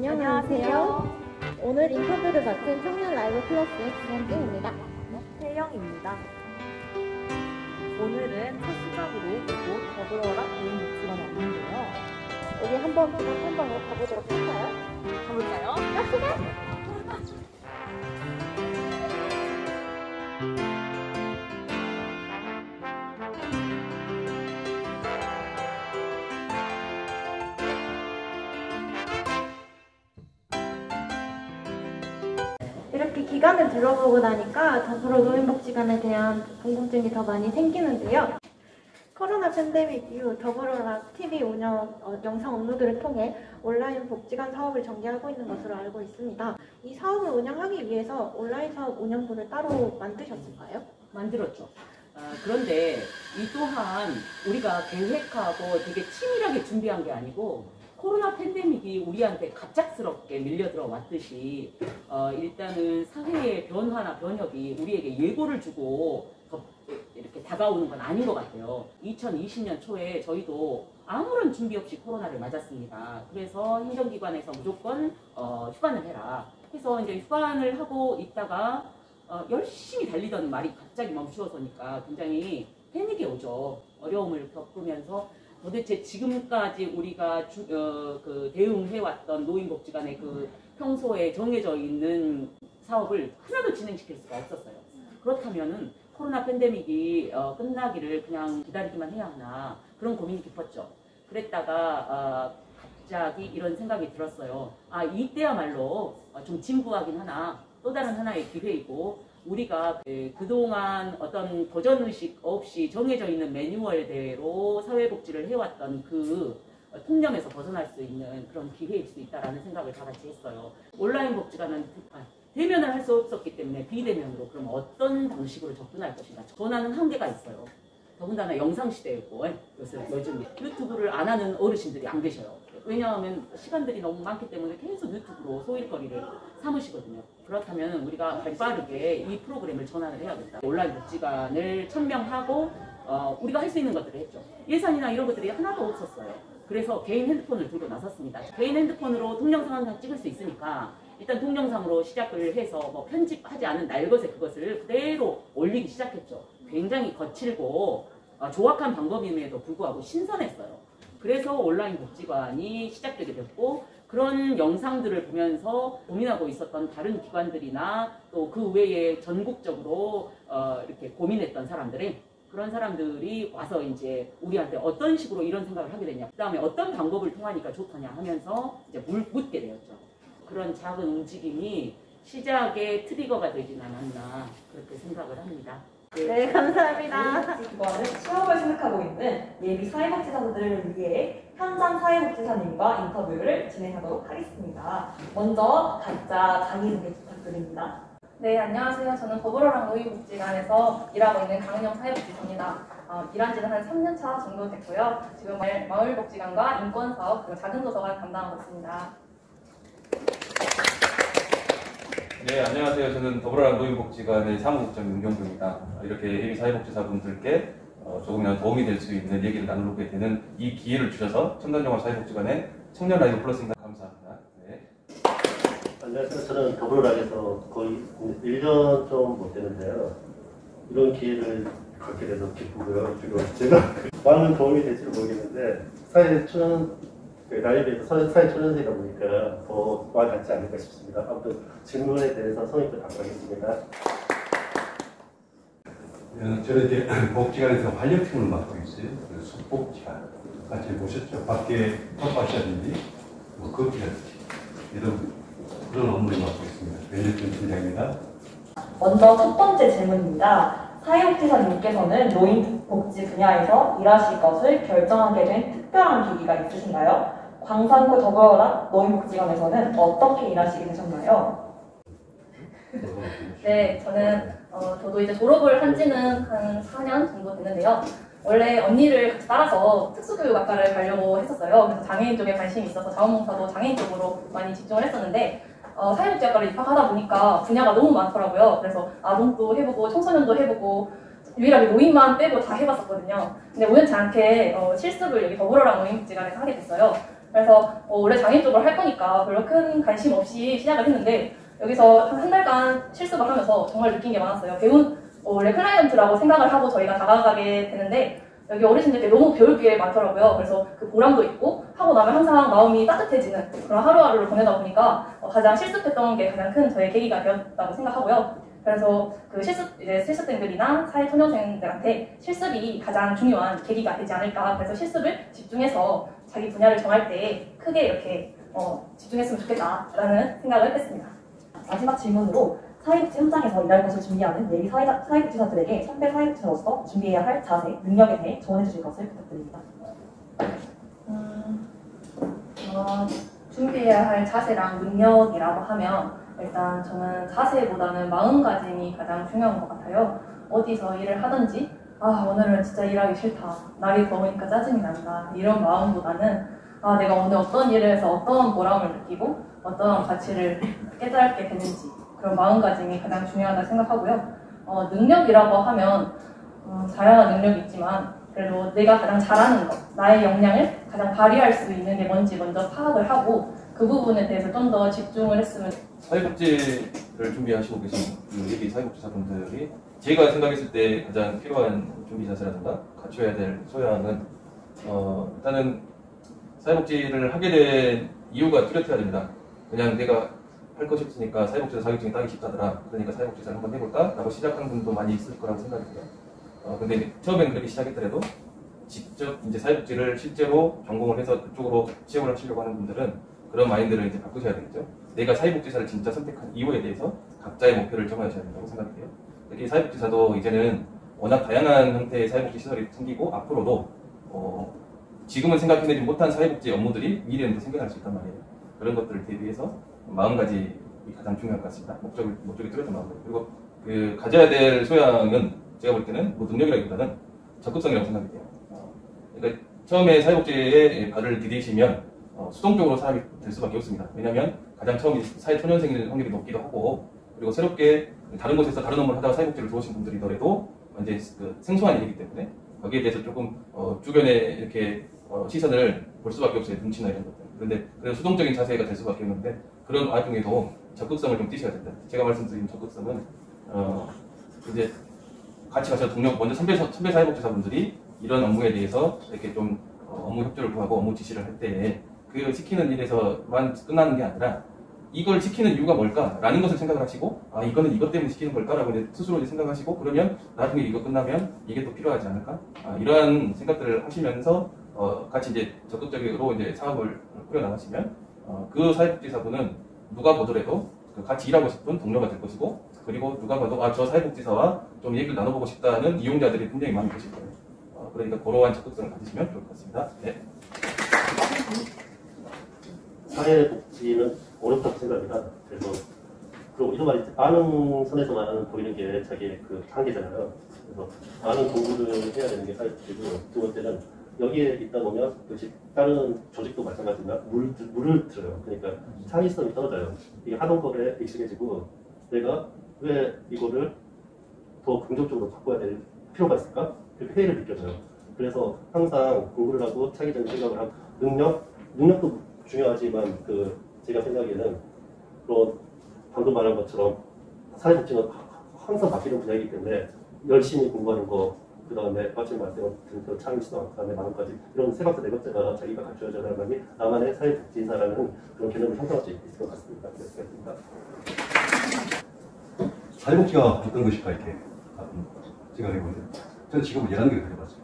안녕하세요. 오늘 인터뷰를 맡은 청년 라이브 플러스의 김현진입니다. 태영입니다. 오늘은 첫 시작으로 곧 더불어라 노인복지관에 왔는데요. 우리 한번 한방으로 가보도록 할까요? 가볼까요? 갑시다! 이렇게 기관을 둘러보고 나니까 더불어 노인복지관에 대한 궁금증이 더 많이 생기는데요. 코로나 팬데믹 이후 더불어라 TV 운영 영상 업로드를 통해 온라인 복지관 사업을 전개하고 있는 것으로 알고 있습니다. 이 사업을 운영하기 위해서 온라인 사업 운영부를 따로 만드셨을까요? 만들었죠. 그런데 이 또한 우리가 계획하고 되게 치밀하게 준비한 게 아니고 코로나 팬데믹이 우리한테 갑작스럽게 밀려들어 왔듯이 일단은 사회의 변화나 변혁이 우리에게 예고를 주고 이렇게 다가오는 건 아닌 것 같아요. 2020년 초에 저희도 아무런 준비 없이 코로나를 맞았습니다. 그래서 행정기관에서 무조건 휴관을 해라. 그래서 이제 휴관을 하고 있다가 열심히 달리던 말이 갑자기 멈추어서니까 굉장히 패닉이 오죠. 어려움을 겪으면서 도대체 지금까지 우리가 대응해왔던 노인복지관의 그 평소에 정해져 있는 사업을 하나도 진행시킬 수가 없었어요. 그렇다면은 코로나 팬데믹이 끝나기를 그냥 기다리기만 해야 하나 그런 고민이 깊었죠. 그랬다가 갑자기 이런 생각이 들었어요. 이때야말로 좀 진부하긴 하나 또 다른 하나의 기회이고 우리가 그동안 어떤 도전의식 없이 정해져 있는 매뉴얼대로 사회복지를 해왔던 그 통념에서 벗어날 수 있는 그런 기회일 수 있다는 생각을 다 같이 했어요. 온라인 복지관은 대면을 할 수 없었기 때문에 비대면으로 그럼 어떤 방식으로 접근할 것인가. 전화는 한계가 있어요. 더군다나 영상시대였고 요즘 유튜브를 안 하는 어르신들이 안 계셔요. 왜냐하면 시간들이 너무 많기 때문에 계속 유튜브로 소일거리를 삼으시거든요. 그렇다면 우리가 발빠르게 이 프로그램을 전환을 해야겠다. 온라인 복지관을 천명하고 우리가 할 수 있는 것들을 했죠. 예산이나 이런 것들이 하나도 없었어요. 그래서 개인 핸드폰을 들고 나섰습니다. 개인 핸드폰으로 동영상 한 장 찍을 수 있으니까 일단 동영상으로 시작을 해서 편집하지 않은 날것에 그것을 그대로 올리기 시작했죠. 굉장히 거칠고 조악한 방법임에도 불구하고 신선했어요. 그래서 온라인 복지관이 시작되게 됐고 그런 영상들을 보면서 고민하고 있었던 다른 기관들이나 또 그 외에 전국적으로 이렇게 고민했던 그런 사람들이 와서 이제 우리한테 어떤 식으로 이런 생각을 하게 됐냐, 그 다음에 어떤 방법을 통하니까 좋더냐 하면서 이제 묻게 되었죠. 그런 작은 움직임이 시작의 트리거가 되진 않았나 그렇게 생각을 합니다. 네, 감사합니다. 이번은 취업을 생각하고 있는 예비 사회복지사들을 위해 현장 사회복지사님과 인터뷰를 진행하도록 하겠습니다. 먼저 각자 자기소개 부탁드립니다. 네, 안녕하세요. 저는 더불어랑 노인복지관에서 일하고 있는 강은영 사회복지사입니다. 일한 지는 한 3년차 정도 됐고요. 지금 마을복지관과 인권사업 그리고 작은 도서관 담당하고 있습니다. 네, 안녕하세요. 저는 더불어랑 노인복지관의 사무국장 윤경부입니다. 이렇게 예비 사회복지사분들께 조금이나마 도움이 될 수 있는 얘기를 나누게 되는 이 기회를 주셔서 첨단종합 사회복지관의 청년 라이브 플러스입니다. 감사합니다. 네. 안녕하세요. 저는 더불어랑에서 거의 1년 좀 못 되는데요. 이런 기회를 갖게 돼서 기쁘고요. 그리고 제가 많은 도움이 될지는 모르겠는데 라이브에서 사회초년생이다 보니까 더 말 같지 않을까 싶습니다. 아무튼 질문에 대해서 성의껏 답변하겠습니다. 저는 이제 복지관에서 활력팀을 맡고 있어요. 숙복지관 같이 보셨죠? 밖에 텃밭이라든지 걷기라든지 이런 그런 업무를 맡고 있습니다. 변혁준 팀장입니다. 먼저 첫 번째 질문입니다. 사회복지사님께서는 노인복지 분야에서 일하실 것을 결정하게 된 특별한 계기가 있으신가요? 광산구 더불어라 노인복지관에서는 어떻게 일하시게 되셨나요? 네, 저도 이제 졸업을 한 지는 한 4년 정도 됐는데요. 원래 언니를 같이 따라서 특수교육학과를 가려고 했었어요. 그래서 장애인 쪽에 관심이 있어서 자원봉사도 장애인 쪽으로 많이 집중을 했었는데 사회복지학과를 입학하다 보니까 분야가 너무 많더라고요. 그래서 아동도 해보고 청소년도 해보고 유일하게 노인만 빼고 다 해봤었거든요. 근데 우연치 않게 실습을 여기 더불어랑 노인복지관에서 하게 됐어요. 그래서 원래 장애 쪽을 할 거니까 별로 큰 관심 없이 시작을 했는데 여기서 한 달간 실습을 하면서 정말 느낀 게 많았어요. 배운 원래 클라이언트라고 생각을 하고 저희가 다가가게 되는데 여기 어르신들께 너무 배울 게 많더라고요. 그래서 그 보람도 있고 하고 나면 항상 마음이 따뜻해지는 그런 하루하루를 보내다 보니까 가장 실습했던 게 가장 큰 저의 계기가 되었다고 생각하고요. 그래서 그 실습생들이나 사회초년생들한테 실습이 가장 중요한 계기가 되지 않을까. 그래서 실습을 집중해서 자기 분야를 정할 때 크게 이렇게 집중했으면 좋겠다라는 생각을 했습니다. 마지막 질문으로 사회복지 현장에서 일할 것을 준비하는 예비 사회복지사들에게 선배 사회복지사로서 준비해야 할 자세, 능력에 대해 조언해 주실 것을 부탁드립니다. 준비해야 할 자세랑 능력이라고 하면 일단 저는 자세보다는 마음가짐이 가장 중요한 것 같아요. 어디서 일을 하든지 오늘은 진짜 일하기 싫다. 날이 더우니까 짜증이 난다. 이런 마음보다는 내가 오늘 어떤 일을 해서 어떤 보람을 느끼고 어떤 가치를 깨닫게 되는지 그런 마음가짐이 가장 중요하다고 생각하고요. 능력이라고 하면 다양한 능력이 있지만 그래도 내가 가장 잘하는 것, 나의 역량을 가장 발휘할 수 있는 게 뭔지 먼저 파악을 하고 그 부분에 대해서 좀 더 집중을 했으면. 사회복지를 준비하시고 계신 예비 사회복지사분들이 제가 생각했을 때 가장 필요한 준비 자세라든가 갖춰야 될 소양은 일단은 사회복지를 하게 된 이유가 뚜렷해야 됩니다. 그냥 내가 할 것이 없으니까 사회복지사 자격증이 따기 쉽다더라. 그러니까 사회복지사를 한번 해볼까? 라고 시작하는 분도 많이 있을 거라고 생각이 돼요. 근데 처음엔 그렇게 시작했더라도 직접 이제 사회복지를 실제로 전공을 해서 그쪽으로 취업을 하시려고 하는 분들은 그런 마인드를 이제 바꾸셔야 되겠죠. 내가 사회복지사를 진짜 선택한 이유에 대해서 각자의 목표를 정하셔야 된다고 생각해요. 특히 사회복지사도 이제는 워낙 다양한 형태의 사회복지 시설이 생기고 앞으로도 지금은 생각해내지 못한 사회복지 업무들이 미래는 더 생겨날 수 있단 말이에요. 그런 것들을 대비해서 마음가짐이 가장 중요할 것 같습니다. 목적이 뚜렷한 마음가짐. 그리고 그 가져야 될 소양은 제가 볼 때는 뭐 능력이라기보다는 적극성이라고 생각이 돼요. 그러니까 처음에 사회복지에 발을 디디시면 수동적으로 사람이 될 수밖에 없습니다. 왜냐하면 가장 처음에 사회초년생일 확률이 높기도 하고 그리고 새롭게 다른 곳에서 다른 업무를 하다가 사회복지를 들어오신 분들이더라도 이제 그 생소한 일이기 때문에 거기에 대해서 조금 주변에 이렇게 시선을 볼 수밖에 없어요. 눈치나 이런 것들. 그런데 그런 수동적인 자세가 될 수밖에 없는데 그런 와중에도 적극성을 좀 띄셔야 된다. 제가 말씀드린 적극성은 이제 같이 가서 먼저 선배 사회복지사분들이 이런 업무에 대해서 이렇게 좀 업무 협조를 구하고 업무 지시를 할 때 그 시키는 일에서만 끝나는 게 아니라 이걸 시키는 이유가 뭘까라는 것을 생각을 하시고 이거는 이것 때문에 시키는 걸까라고 이제 스스로 이제 생각하시고 그러면 나중에 이거 끝나면 이게 또 필요하지 않을까 이러한 생각들을 하시면서 같이 이제 적극적으로 이제 사업을 꾸려 나가시면 그 사회복지사분은 누가 보더라도 같이 일하고 싶은 동료가 될 것이고 그리고 누가 봐도 저 사회복지사와 좀 얘기를 나눠보고 싶다는 이용자들이 굉장히 많이 계실 거예요. 그러니까 그러한 적극성을 가지시면 좋을 것 같습니다. 네. 사회복지는 어렵다고 생각합니다. 그래서 그리고 이런 말이 아는 선에서만 보이는 게 자기의 그 한계잖아요. 그래서 많은 공부를 해야 되는 게 사회복지고 두 번째는 여기에 있다 보면 역시 다른 조직도 마찬가지지만 물을 들어요. 그러니까 창의성이 떨어져요. 이게 하던 거에 익숙해지고 내가 왜 이거를 더 긍정적으로 바꿔야 될 필요가 있을까? 그렇게 회의를 느껴져요. 그래서 항상 공부를 하고 창의적인 생각을 하고 능력도 중요하지만 제가 생각에는 그런 방금 말한 것처럼 사회복지는 항상 바뀌는 분야이기 때문에 열심히 공부하는 거 그 다음에 마침 말씀드린 그 창의성, 그 다음에 마음까지 이런 세 번째 네 번째가 자기가 갖춰야 하는 사람이 나만의 사회복지사라는 그런 개념을 형성할 수 있을 것 같습니다. 그렇습니다. 사회복지가 어떤 것일까 이렇게 제가 해보는데 저는 직업을 11개를 가져봤어요.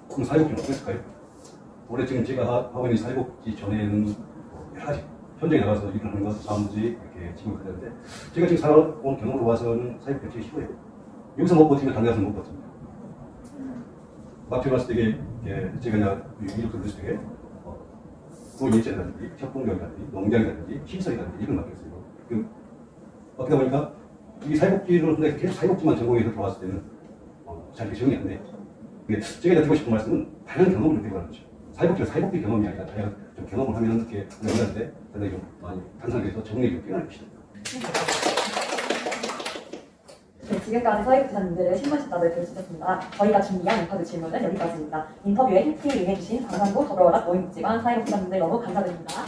그럼 사회복지는 어땠을까요? 올해 지금 제가 하고 있는 사회복지 전에는 여러 가지 현장에 나가서 일을 하는 것, 사무직 이렇게 직업을 가졌는데 제가 지금 살아온 경험으로 봐서는 사회복지 되게 싫어요. 여기서 못 버티면 다른 데서 못 버팁니다. 막 제가 봤을 때 제가 이렇게 들었을 때 예체라든지 협동조합이라든지 농장이라든지 시설이라든지 이걸 맡겼어요. 그러다 보니까 이 사회복지로 계속 사회복지만 전공해서 들어왔을 때는 잘 정리 안 돼요. 제가 드리고 싶은 말씀은 다양한 경험을 느끼고 하는 거죠. 사회복지가 사회복지 경험이 아니라 다양한 좀 경험을 하면 이렇게 우리한테 상당히 좀 많이 단상에서 정리가 좀 필요할 것이다. 네, 지금까지 사회복지사님들의 신문식답을 들으셨습니다. 저희가 준비한 인터뷰 질문은 여기까지입니다. 인터뷰에 힘있게 응해주신 방산부 더불어라 노인복지관 사회복지사님들 너무 감사드립니다.